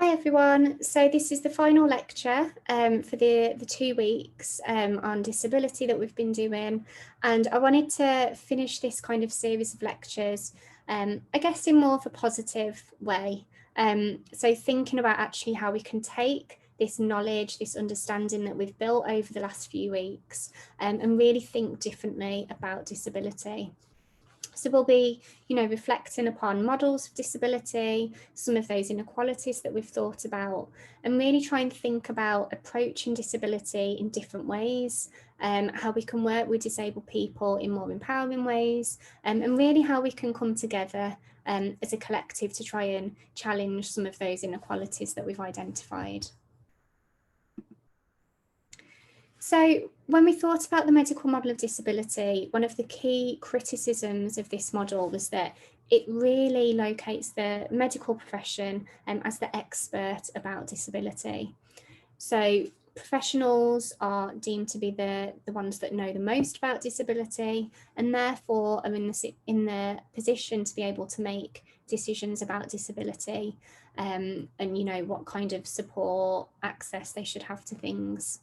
Hi everyone, so this is the final lecture for the 2 weeks on disability that we've been doing, and I wanted to finish this kind of series of lectures, I guess in more of a positive way. So thinking about actually how we can take this knowledge, this understanding that we've built over the last few weeks and really think differently about disability. So we'll be, reflecting upon models of disability, some of those inequalities that we've thought about, and really try and think about approaching disability in different ways, how we can work with disabled people in more empowering ways, and really how we can come together as a collective to try and challenge some of those inequalities that we've identified. So when we thought about the medical model of disability, one of the key criticisms of this model was that it really locates the medical profession as the expert about disability. So professionals are deemed to be the ones that know the most about disability, and therefore are in the position to be able to make decisions about disability and what kind of support, access they should have to things.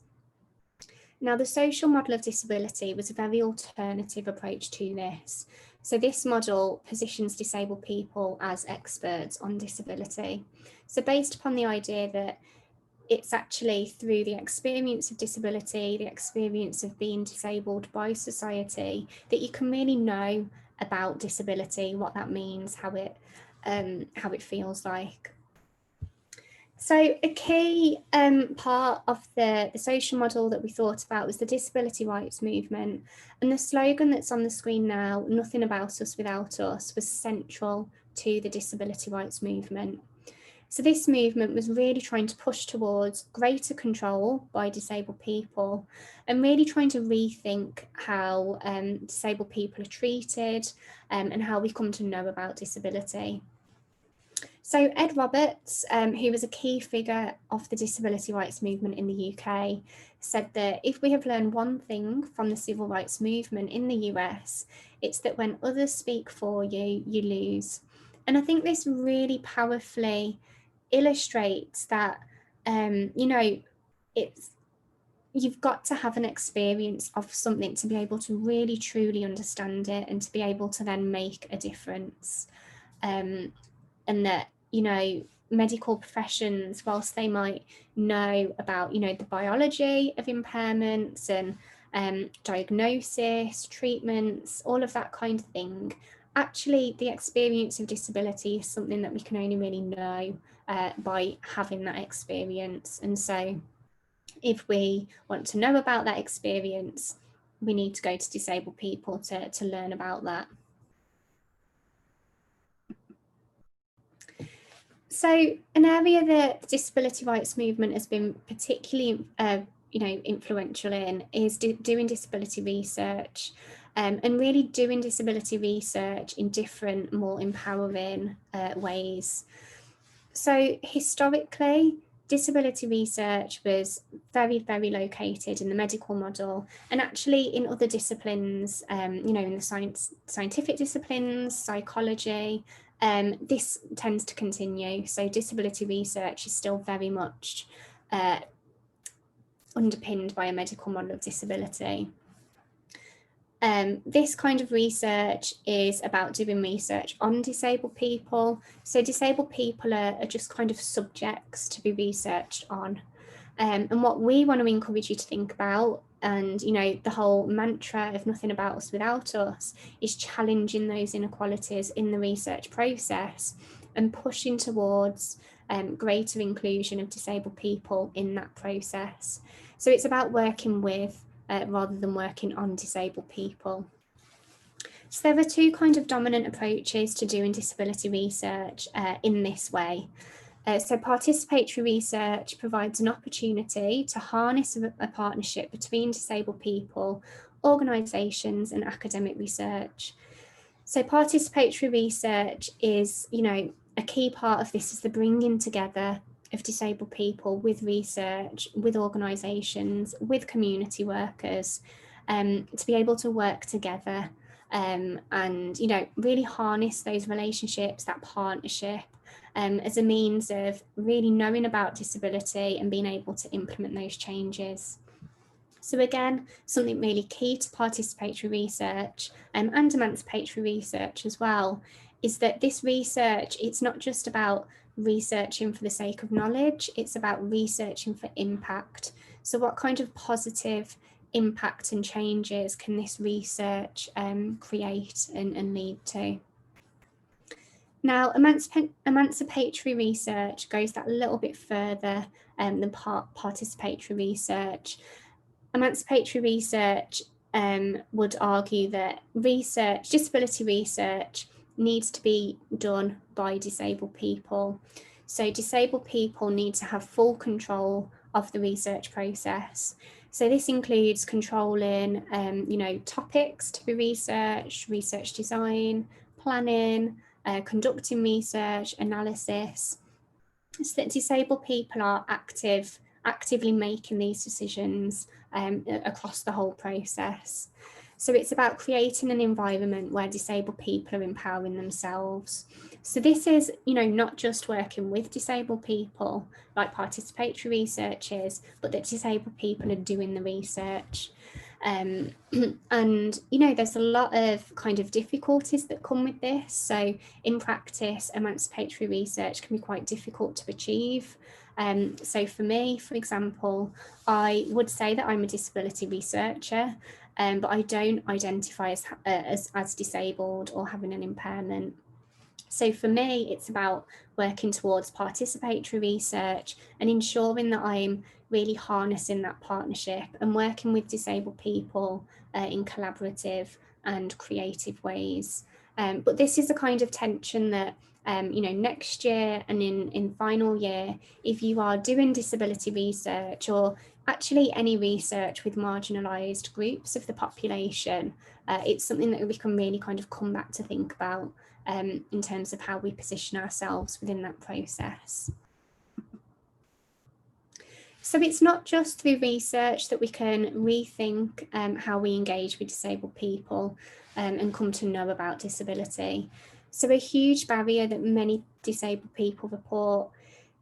Now, the social model of disability was a very alternative approach to this. So this model positions disabled people as experts on disability. So based upon the idea that it's actually through the experience of disability, the experience of being disabled by society, that you can really know about disability, what that means, how it feels like. So a key part of the social model that we thought about was the disability rights movement, and the slogan that's on the screen now, "Nothing about us without us," was central to the disability rights movement. So this movement was really trying to push towards greater control by disabled people and really trying to rethink how disabled people are treated and how we come to know about disability. So Ed Roberts, who was a key figure of the disability rights movement in the UK, said that if we have learned one thing from the civil rights movement in the US, it's that when others speak for you, you lose. And I think this really powerfully illustrates that, you've got to have an experience of something to be able to really truly understand it and to be able to then make a difference. And that, medical professions, whilst they might know about, the biology of impairments and diagnosis, treatments, all of that kind of thing, actually the experience of disability is something that we can only really know by having that experience. And so if we want to know about that experience, we need to go to disabled people to learn about that. So an area that the disability rights movement has been particularly influential in is doing disability research and really doing disability research in different, more empowering ways. So historically, disability research was very, very located in the medical model, and actually in other disciplines, in the scientific disciplines, psychology, this tends to continue. So disability research is still very much underpinned by a medical model of disability. This kind of research is about doing research on disabled people. So disabled people are just kind of subjects to be researched on. And what we want to encourage you to think about, and the whole mantra of nothing about us without us, is challenging those inequalities in the research process and pushing towards greater inclusion of disabled people in that process. So it's about working with rather than working on disabled people. So there are two kind of dominant approaches to doing disability research in this way. So participatory research provides an opportunity to harness a partnership between disabled people, organisations and academic research. So participatory research is, a key part of this is the bringing together of disabled people with research, with organisations, with community workers, to be able to work together and, really harness those relationships, that partnership, as a means of really knowing about disability and being able to implement those changes. So again, something really key to participatory research and emancipatory research as well, is that this research, it's not just about researching for the sake of knowledge, it's about researching for impact. So what kind of positive impact and changes can this research create and lead to? Now, emancipatory research goes that little bit further than participatory research. Emancipatory research would argue that disability research needs to be done by disabled people. So disabled people need to have full control of the research process. So this includes controlling, topics to be researched, research design, planning, conducting research, analysis, so that disabled people are actively making these decisions across the whole process. So it's about creating an environment where disabled people are empowering themselves. So this is, not just working with disabled people like participatory research is, but that disabled people are doing the research. And, there's a lot of kind of difficulties that come with this. So in practice, emancipatory research can be quite difficult to achieve. So for me, for example, I would say that I'm a disability researcher, but I don't identify as disabled or having an impairment. So for me, it's about working towards participatory research and ensuring that I'm really harnessing that partnership and working with disabled people in collaborative and creative ways. But this is a kind of tension that, next year and in final year, if you are doing disability research or actually any research with marginalised groups of the population, it's something that we can really kind of come back to think about in terms of how we position ourselves within that process. So it's not just through research that we can rethink how we engage with disabled people and come to know about disability. So a huge barrier that many disabled people report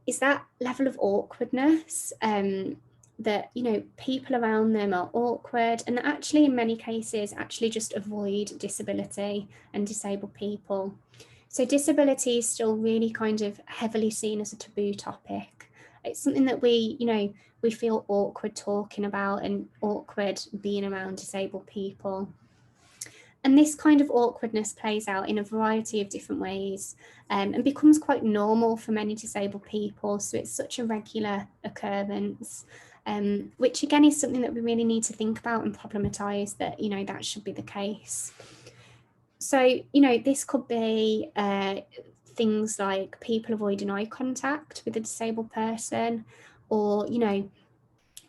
is that level of awkwardness, that, people around them are awkward and actually in many cases actually just avoid disability and disabled people. So disability is still really kind of heavily seen as a taboo topic. It's something that we feel awkward talking about and awkward being around disabled people. And this kind of awkwardness plays out in a variety of different ways and becomes quite normal for many disabled people. So it's such a regular occurrence, which again is something that we really need to think about and problematize that, that should be the case. So, this could be things like people avoiding eye contact with a disabled person or,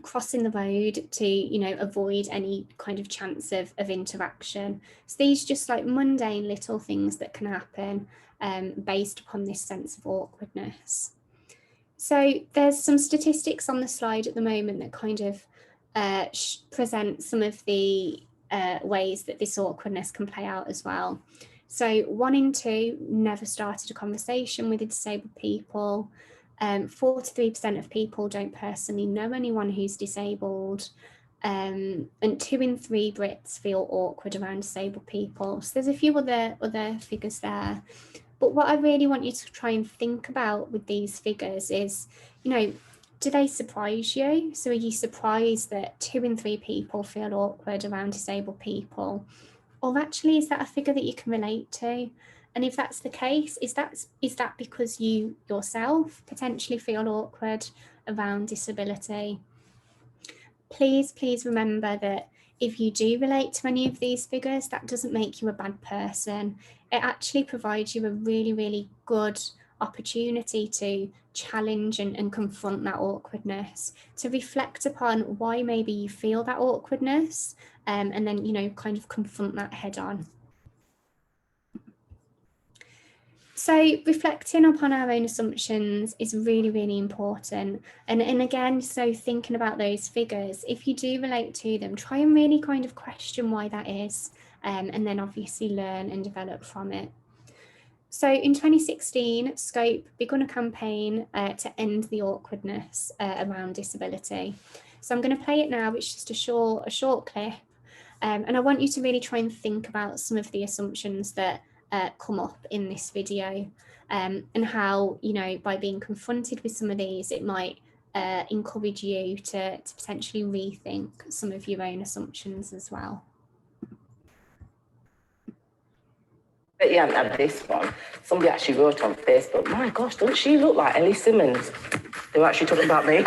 crossing the road to, avoid any kind of chance of interaction. So these just like mundane little things that can happen based upon this sense of awkwardness. So there's some statistics on the slide at the moment that kind of present some of the ways that this awkwardness can play out as well. So 1 in 2 never started a conversation with disabled people. 43% of people don't personally know anyone who's disabled, and 2 in 3 Brits feel awkward around disabled people. So there's a few other figures there. But what I really want you to try and think about with these figures is, do they surprise you? So are you surprised that 2 in 3 people feel awkward around disabled people? Or actually, is that a figure that you can relate to? And if that's the case, is that because you yourself potentially feel awkward around disability? Please remember that if you do relate to any of these figures, that doesn't make you a bad person. It actually provides you a really, really good opportunity to challenge and confront that awkwardness, to reflect upon why maybe you feel that awkwardness, and then, kind of confront that head on. So reflecting upon our own assumptions is really, really important. And again, so thinking about those figures, if you do relate to them, try and really kind of question why that is, and then obviously learn and develop from it. So in 2016, Scope began a campaign to end the awkwardness around disability. So I'm going to play it now. It's just a short clip. And I want you to really try and think about some of the assumptions that come up in this video, and how, you know, by being confronted with some of these, it might encourage you to potentially rethink some of your own assumptions as well. But yeah, and this one, somebody actually wrote on Facebook, my gosh, doesn't she look like Ellie Simmons? They were actually talking about me.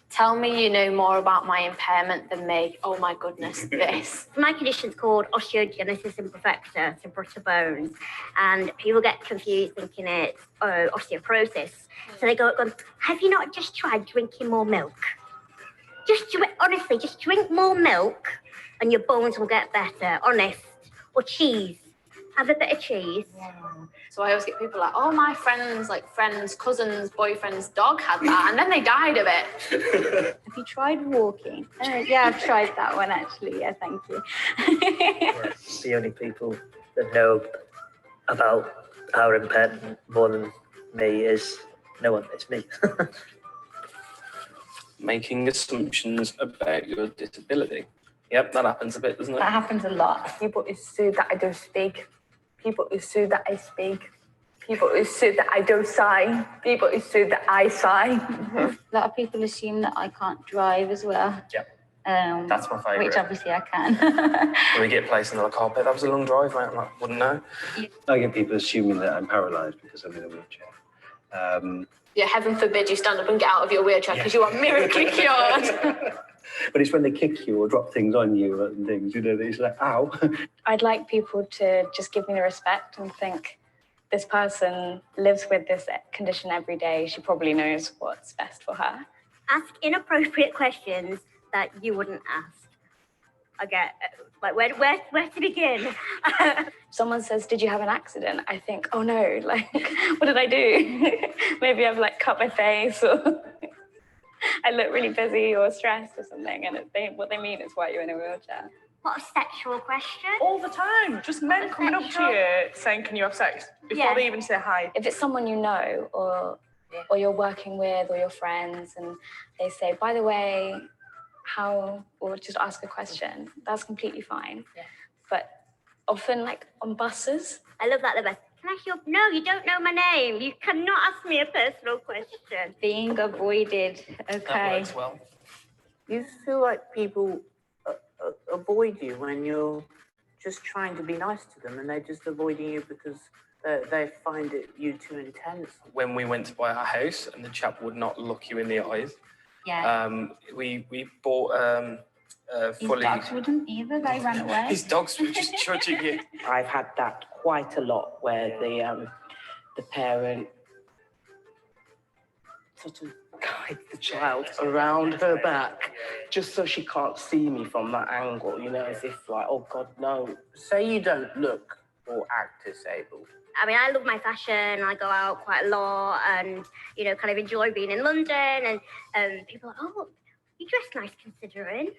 Tell me you know more about my impairment than me. Oh my goodness, this. My condition's called osteogenesis imperfecta, so brittle bones, and people get confused thinking it's osteoporosis. So they go, have you not just tried drinking more milk? Honestly, just drink more milk and your bones will get better, honest. Or cheese. Have a bit of cheese. Wow. So I always get people like, oh, my friends, cousins, boyfriend's dog had that, and then they died of it. Have you tried walking? Yeah, I've tried that one actually. Yeah, thank you. The only people that know about our impairment more than me is no one. It's me. Making assumptions about your disability. Yep, that happens a bit, doesn't it? That happens a lot. People assume that I don't speak. People assume that I speak. People assume that I don't sign. People assume that I sign. A lot of people assume that I can't drive as well. Yeah. That's my favourite. Which obviously I can. When we get placed on the carpet, that was a long drive, mate. I wouldn't know. I get people assuming that I'm paralysed because I'm in a wheelchair. Yeah, heaven forbid you stand up and get out of your wheelchair because you are miraculously cured. But it's when they kick you or drop things on you and things, you know, that it's like, ow. I'd like people to just give me the respect and think, this person lives with this condition every day. She probably knows what's best for her. Ask inappropriate questions that you wouldn't ask. I get, like, where to begin? Someone says, did you have an accident? I think, oh no, like, what did I do? Maybe I've like cut my face or I look really busy or stressed or something. And what they mean is why you're in a wheelchair. What a sexual question. All the time. Just men coming up to you saying, can you have sex? Before they even say hi. If it's someone you know or you're working with or your friends and they say, by the way, or just ask a question, that's completely fine. Yeah. But often like on buses. I love that the best. Can I ask you? No, you don't know my name. You cannot ask me a personal question. Being avoided, okay. That works well. You feel like people avoid you when you're just trying to be nice to them and they're just avoiding you because they find you too intense. When we went to buy our house and the chap would not look you in the eyes, we bought His dogs wouldn't either, they ran away. His dogs were just judging you. I've had that quite a lot where the parent sort of guides the child around her back just so she can't see me from that angle, you know, as if like, oh God, no. Say you don't look or act disabled. I mean, I love my fashion. I go out quite a lot and, you know, kind of enjoy being in London. And people are like, oh, you dress nice considering.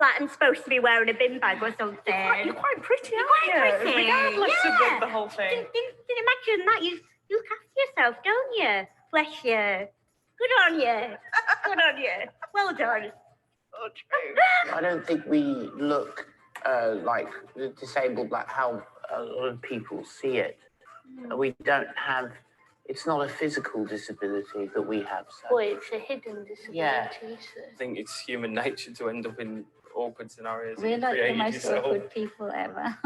Like, I'm supposed to be wearing a bin bag or something. You're quite pretty, aren't you? Regardless of the whole thing. Didn't imagine that. You look after yourself, don't you? Bless you. Good on you. Good on you. Well done. Oh, true. I don't think we look like disabled like how a lot of people see it. We don't have, it's not a physical disability that we have. So. Well, it's a hidden disability. Yeah. I think it's human nature to end up in awkward scenarios. We're like the most yourself. awkward people ever.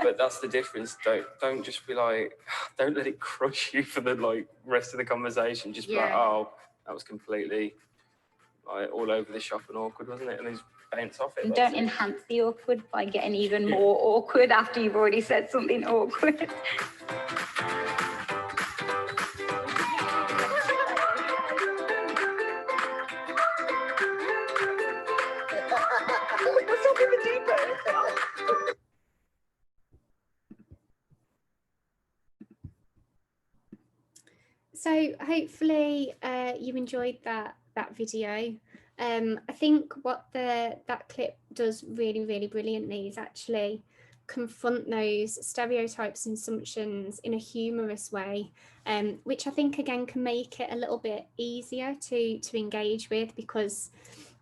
But that's the difference. Don't just be like, don't let it crush you for the like rest of the conversation. Just be like, oh, that was completely like all over the shop and awkward, wasn't it? And then bounce off it. And don't enhance the awkward by getting even more awkward after you've already said something awkward. So hopefully you enjoyed that video. I think what that clip does really, really brilliantly is actually confront those stereotypes and assumptions in a humorous way, which I think again can make it a little bit easier to engage with, because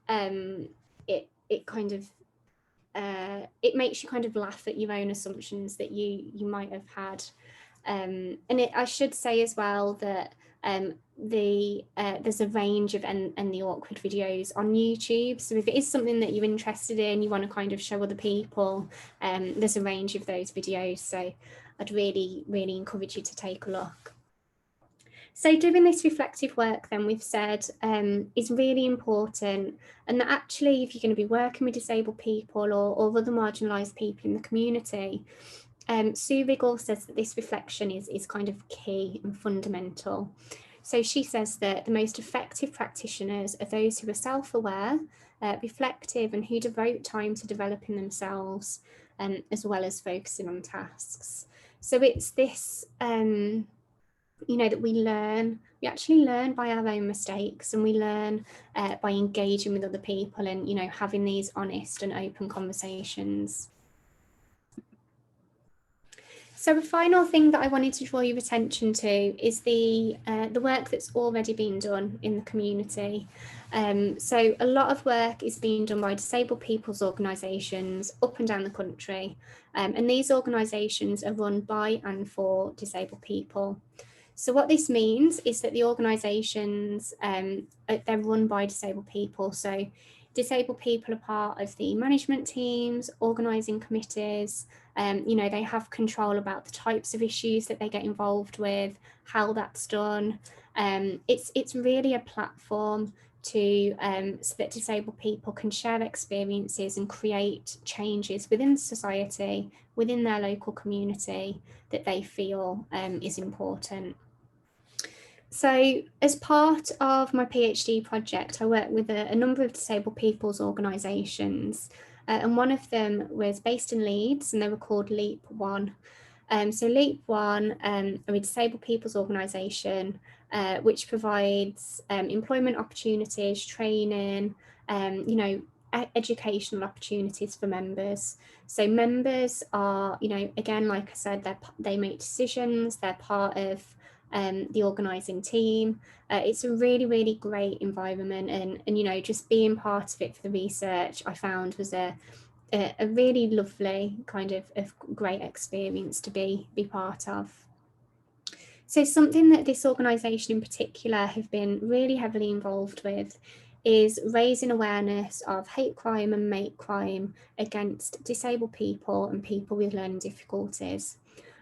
it kind of it makes you kind of laugh at your own assumptions that you might have had. And I should say as well that there's a range of and the awkward videos on YouTube. So if it is something that you're interested in, you want to kind of show other people, there's a range of those videos. So I'd really, really encourage you to take a look. So doing this reflective work, then, we've said, is really important, and that actually if you're going to be working with disabled people or other marginalised people in the community, Sue Riggle says that this reflection is kind of key and fundamental. So she says that the most effective practitioners are those who are self-aware, reflective, and who devote time to developing themselves, as well as focusing on tasks. So it's this, that we actually learn by our own mistakes, and we learn by engaging with other people and, having these honest and open conversations. So a final thing that I wanted to draw your attention to is the work that's already been done in the community. So a lot of work is being done by disabled people's organisations up and down the country, and these organisations are run by and for disabled people. So what this means is that the organisations, they're run by disabled people. So disabled people are part of the management teams, organising committees. They have control about the types of issues that they get involved with, how that's done. It's really a platform to so that disabled people can share experiences and create changes within society, within their local community, that they feel is important. So as part of my PhD project, I worked with a number of disabled people's organisations, and one of them was based in Leeds, and they were called Leap One. So Leap One are a disabled people's organisation which provides employment opportunities, training, educational opportunities for members. So members are, again, like I said, they make decisions, they're part of the organising team. It's a really, really great environment, and just being part of it for the research, I found was a really lovely kind of great experience to be part of. So something that this organisation in particular have been really heavily involved with is raising awareness of hate crime and mate crime against disabled people and people with learning difficulties.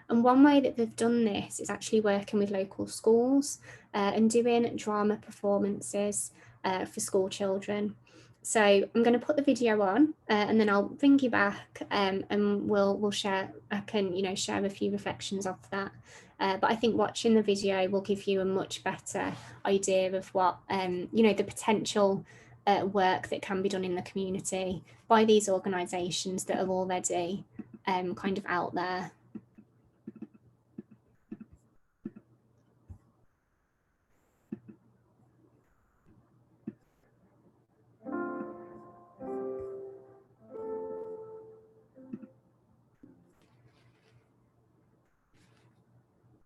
And one way that they've done this is actually working with local schools and doing drama performances for school children. So I'm going to put the video on and then I'll bring you back and we'll share. I can share a few reflections of that. But I think watching the video will give you a much better idea of what the potential work that can be done in the community by these organisations that are already kind of out there.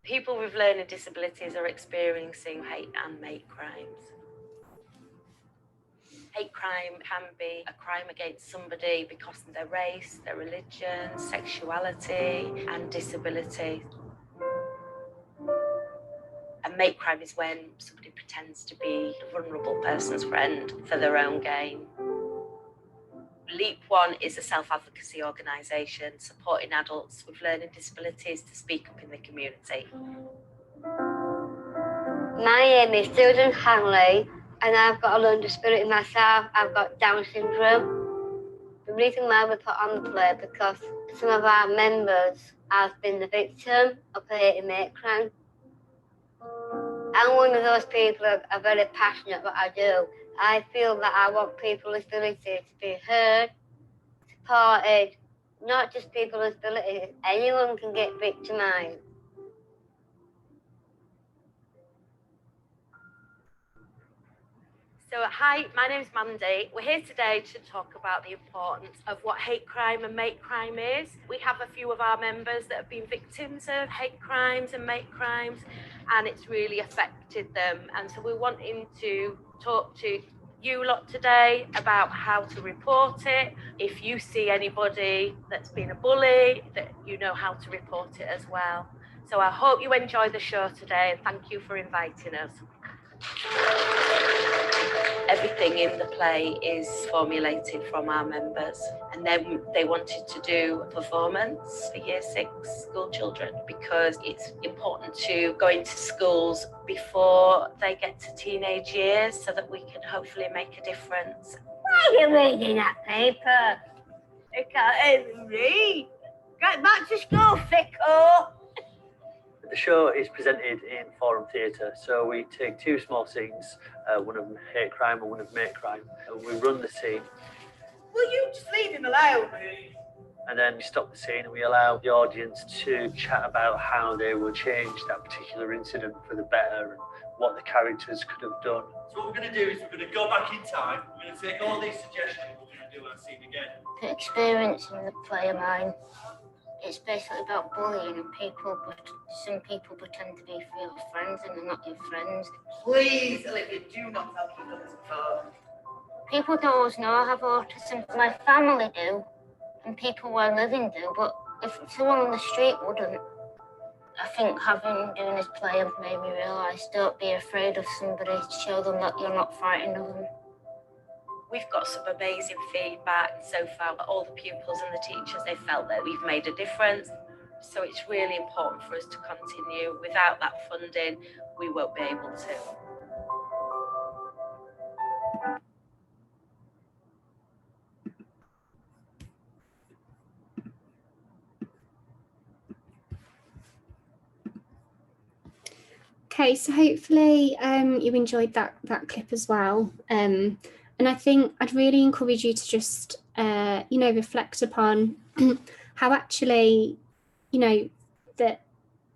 People with learning disabilities are experiencing hate and mate crimes. Hate crime can be a crime against somebody because of their race, their religion, sexuality, and disability. And mate crime is when somebody pretends to be a vulnerable person's friend for their own gain. Leap One is a self-advocacy organisation supporting adults with learning disabilities to speak up in the community. My name is Susan Hanley, and I've got a learning disability myself. I've got Down syndrome. The reason why we put on the play because some of our members have been the victim of hate and mate crime. I'm one of those people who are very passionate about what I do. I feel that I want people with disabilities to be heard, supported, not just people with disabilities. Anyone can get victimised. So So hi, my name's Mandy. We're here today to talk about the importance of what hate crime and mate crime is. We have a few of our members that have been victims of hate crimes and mate crimes, and it's really affected them. And so we're wanting to talk to you lot today about how to report it. If you see anybody that's been a bully, that you know how to report it as well. So I hope you enjoy the show today, and thank you for inviting us. Everything in the play is formulated from our members, and then they wanted to do a performance for Year 6 school children because it's important to go into schools before they get to teenage years so that we can hopefully make a difference. Why are you reading that paper? I can't even read. Get back to school, Fickle. The show is presented in Forum Theatre, so we take two small scenes, one of them hate crime and one of mate crime, and we run the scene. Will you just leave him alone? And then we stop the scene and we allow the audience to chat about how they will change that particular incident for the better and what the characters could have done. So what we're going to do is we're going to go back in time, we're going to take all these suggestions, we're going to do our scene again. The experience in the play of mine, it's basically about bullying people, but some people pretend to be your friends and they're not your friends. Please, Olivia, do not tell people this before. People don't always know I have autism. My family do, and people where I live in do, but if someone on the street wouldn't, I think doing this play have made me realise don't be afraid of somebody, show them that you're not frightened of them. We've got some amazing feedback so far. All the pupils and the teachers, they felt that we've made a difference. So it's really important for us to continue. Without that funding, we won't be able to. Okay, so hopefully you enjoyed that clip as well. And I think I'd really encourage you to just, reflect upon how actually, that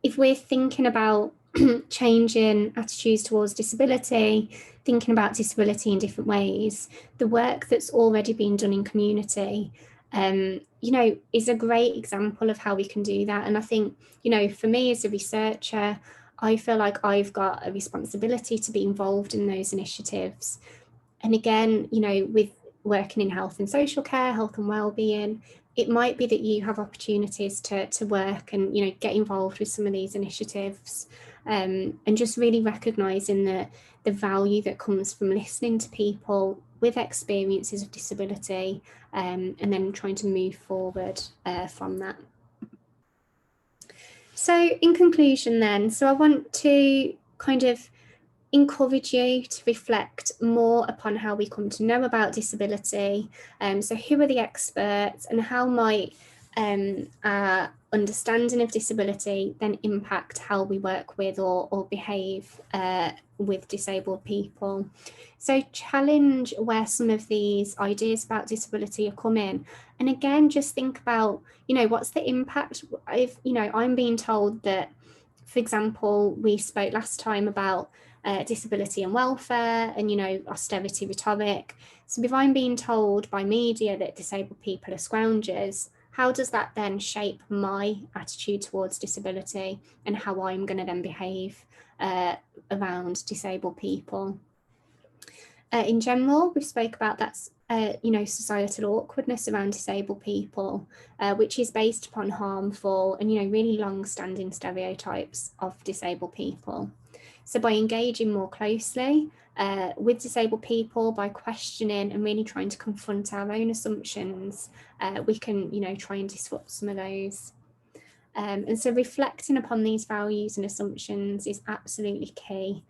if we're thinking about changing attitudes towards disability, thinking about disability in different ways, the work that's already been done in community, is a great example of how we can do that. And I think, for me as a researcher, I feel like I've got a responsibility to be involved in those initiatives. And again, with working in health and social care, health and wellbeing, it might be that you have opportunities to work and, get involved with some of these initiatives, and just really recognising the value that comes from listening to people with experiences of disability, and then trying to move forward from that. So in conclusion then, I want to kind of encourage you to reflect more upon how we come to know about disability. So who are the experts and how might our understanding of disability then impact how we work with or behave with disabled people. So challenge where some of these ideas about disability are coming. And again, just think about, what's the impact if, I'm being told that, for example, we spoke last time about disability and welfare and, austerity rhetoric. So if I'm being told by media that disabled people are scroungers, how does that then shape my attitude towards disability and how I'm going to then behave around disabled people? In general, we spoke about that, societal awkwardness around disabled people, which is based upon harmful and, really long-standing stereotypes of disabled people. So by engaging more closely with disabled people, by questioning and really trying to confront our own assumptions, we can, try and disrupt some of those. And so reflecting upon these values and assumptions is absolutely key.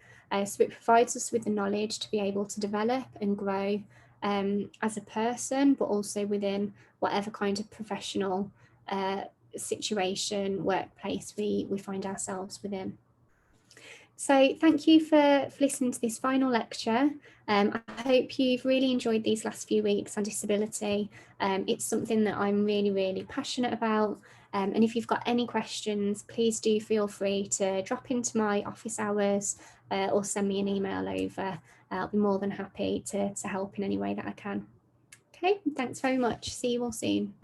So it provides us with the knowledge to be able to develop and grow as a person, but also within whatever kind of professional situation, workplace we find ourselves within. So thank you for listening to this final lecture. I hope you've really enjoyed these last few weeks on disability. It's something that I'm really, really passionate about. And if you've got any questions, please do feel free to drop into my office hours or send me an email over. I'll be more than happy to help in any way that I can. Okay, thanks very much. See you all soon.